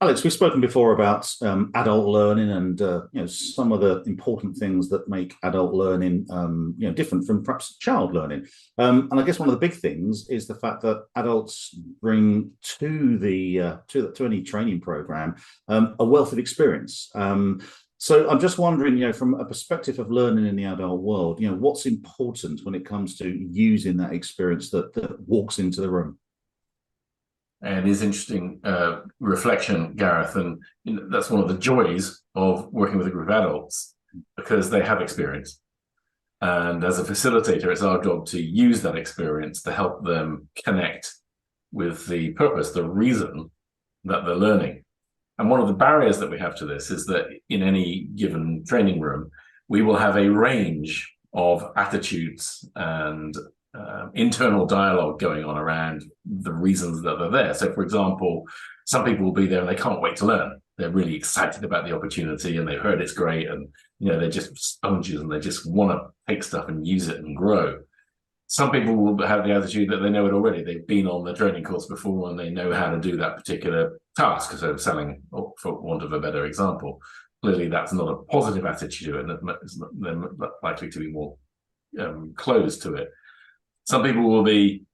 Alex, we've spoken before about adult learning and some of the important things that make adult learning different from perhaps child learning. And I guess one of the big things is the fact that adults bring to to any training program a wealth of experience. So I'm just wondering, from a perspective of learning in the adult world, what's important when it comes to using that experience that walks into the room. And it's interesting reflection, Gareth, and that's one of the joys of working with a group of adults because they have experience. And as a facilitator, it's our job to use that experience to help them connect with the purpose, the reason that they're learning. And one of the barriers that we have to this is that in any given training room, we will have a range of attitudes and internal dialogue going on around the reasons that they're there. So, for example, some people will be there and they can't wait to learn. They're really excited about the opportunity and they've heard it's great, and they're just sponges and they just want to take stuff and use it and grow. Some people will have the attitude that they know it already. They've been on the training course before and they know how to do that particular task. So selling, for want of a better example, clearly that's not a positive attitude, and they're likely to be more closed to it. Some people will be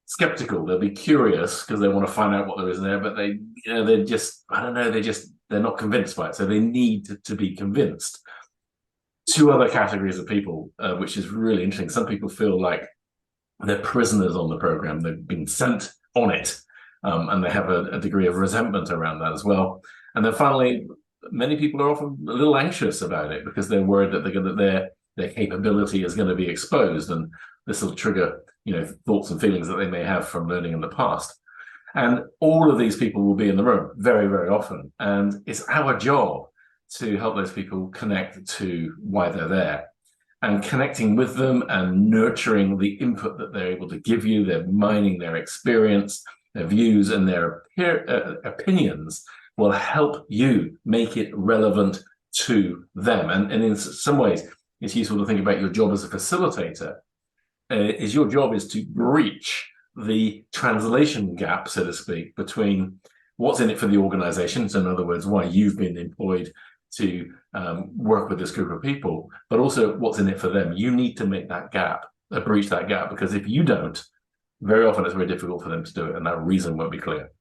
skeptical. They'll be curious because they want to find out what there is in there, but they're just, I don't know, they're not convinced by it. So they need to be convinced. Two other categories of people, which is really interesting. Some people feel like they're prisoners on the program. They've been sent on it, and they have a degree of resentment around that as well. And then finally, many people are often a little anxious about it because they're worried that their capability is going to be exposed, and this will trigger thoughts and feelings that they may have from learning in the past. And all of these people will be in the room very, very often, and it's our job to help those people connect to why they're there, and connecting with them and nurturing the input that they're able to give you. They're mining their experience, their views, and their opinions will help you make it relevant to them. And in some ways, it's useful to think about your job as a facilitator. Your job is to breach the translation gap, so to speak, between what's in it for the organization, so in other words, why you've been employed to work with this group of people, but also what's in it for them. You need to make that gap, breach that gap, because if you don't, very often it's very difficult for them to do it, and that reason won't be clear.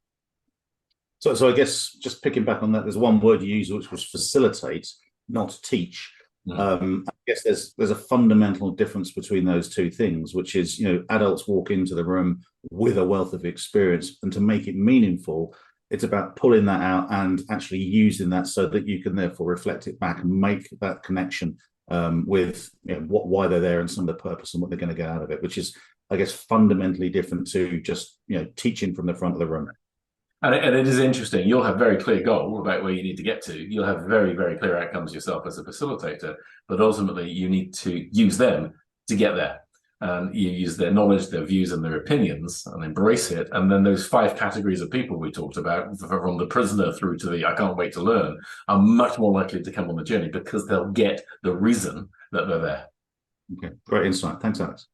So I guess just picking back on that, there's one word you used, which was facilitate, not teach. I guess there's a fundamental difference between those two things, which is, adults walk into the room with a wealth of experience, and to make it meaningful, it's about pulling that out and actually using that so that you can therefore reflect it back and make that connection with why they're there and some of the purpose and what they're going to get out of it, which is, I guess, fundamentally different to just teaching from the front of the room. And it is interesting. You'll have very clear goal about where you need to get to. You'll have very, very clear outcomes yourself as a facilitator, but ultimately you need to use them to get there. And you use their knowledge, their views, and their opinions, and embrace it. And then those 5 categories of people we talked about, from the prisoner through to the I can't wait to learn, are much more likely to come on the journey because they'll get the reason that they're there. Okay, great insight. Thanks, Alex.